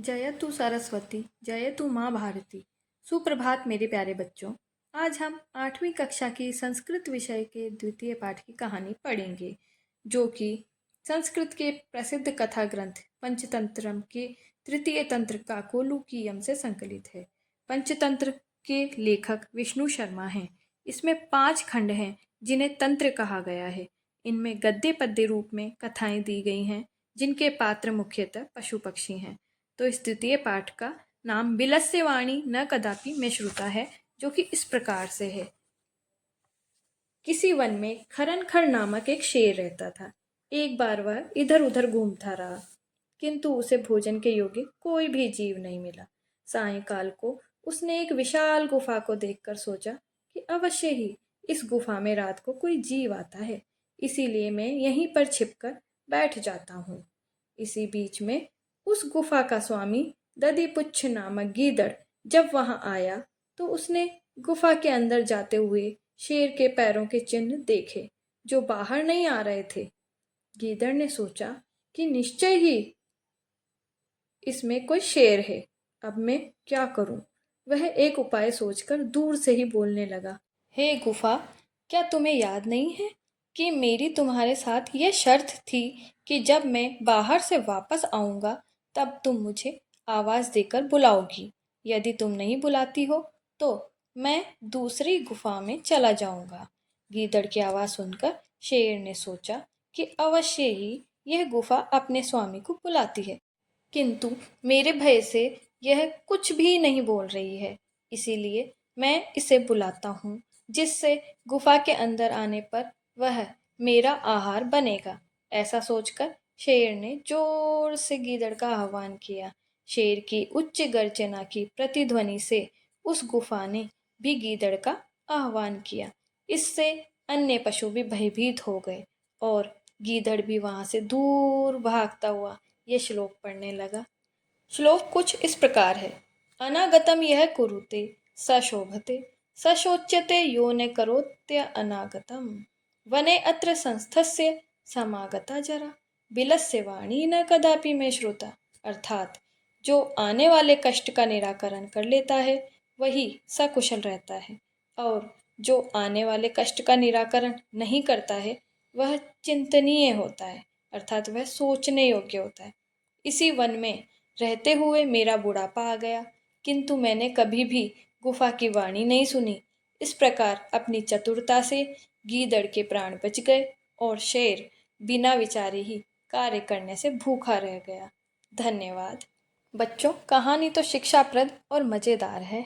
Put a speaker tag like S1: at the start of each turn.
S1: जयतु सरस्वती, जयतु माँ भारती। सुप्रभात मेरे प्यारे बच्चों। आज हम 8वीं कक्षा की संस्कृत विषय के द्वितीय पाठ की कहानी पढ़ेंगे, जो कि संस्कृत के प्रसिद्ध कथा ग्रंथ पंचतंत्रम के तृतीय तंत्र काकोलुकीयम से संकलित है। पंचतंत्र के लेखक विष्णु शर्मा हैं। इसमें 5 खंड हैं, जिन्हें तंत्र कहा गया है। इनमें गद्य पद्य रूप में कथाएं दी गई हैं, जिनके पात्र मुख्यतः पशु पक्षी हैं। तो इस द्वितीय पाठ का नाम बिलस्य वाणी न कदापि में श्रुता है, जो कि इस प्रकार से है। किसी वन में खरनखर नामक एक शेर रहता था। एक बार वह इधर उधर घूमता रहा, किंतु उसे भोजन के योग्य कोई भी जीव नहीं मिला। सायंकाल को उसने एक विशाल गुफा को देखकर सोचा कि अवश्य ही इस गुफा में रात को कोई जीव आता है, इसीलिए मैं यहीं पर छिपकर बैठ जाता हूँ। इसी बीच में उस गुफा का स्वामी दधिपुच्छ नामक गीदड़ जब वहां आया, तो उसने गुफा के अंदर जाते हुए शेर के पैरों के चिन्ह देखे, जो बाहर नहीं आ रहे थे। गीदड़ ने सोचा कि निश्चय ही इसमें कोई शेर है। अब मैं क्या करूं? वह एक उपाय सोचकर दूर से ही बोलने लगा। हे गुफा, क्या तुम्हें याद नहीं है कि मेरी तुम्हारे साथ यह शर्त थी कि जब मैं बाहर से वापस आऊंगा तब तुम मुझे आवाज देकर बुलाओगी। यदि तुम नहीं बुलाती हो तो मैं दूसरी गुफा में चला जाऊंगा। गीदड़ की आवाज सुनकर शेर ने सोचा कि अवश्य ही यह गुफा अपने स्वामी को बुलाती है, किंतु मेरे भय से यह कुछ भी नहीं बोल रही है, इसीलिए मैं इसे बुलाता हूँ, जिससे गुफा के अंदर आने पर वह मेरा आहार बनेगा। ऐसा सोचकर शेर ने जोर से गीदड़ का आह्वान किया। शेर की उच्च गर्जना की प्रतिध्वनि से उस गुफा ने भी गीदड़ का आह्वान किया। इससे अन्य पशु भी भयभीत हो गए और गीदड़ भी वहां से दूर भागता हुआ ये श्लोक पढ़ने लगा। श्लोक कुछ इस प्रकार है। अनागतम यह कुरुते स शोभते, स शोच्यते यो न करोत्य अनागतम, वने अत्र संस्थस्य समागता जरा, बिलस्य वाणी न कदापि में श्रुता। अर्थात जो आने वाले कष्ट का निराकरण कर लेता है वही सकुशल रहता है, और जो आने वाले कष्ट का निराकरण नहीं करता है वह चिंतनीय होता है, अर्थात वह सोचने योग्य होता है। इसी वन में रहते हुए मेरा बुढ़ापा आ गया, किंतु मैंने कभी भी गुफा की वाणी नहीं सुनी। इस प्रकार अपनी चतुरता से गीदड़ के प्राण बच गए और शेर बिना विचारे ही कार्य करने से भूखा रह गया। धन्यवाद। बच्चों, कहानी तो शिक्षाप्रद और मज़ेदार है।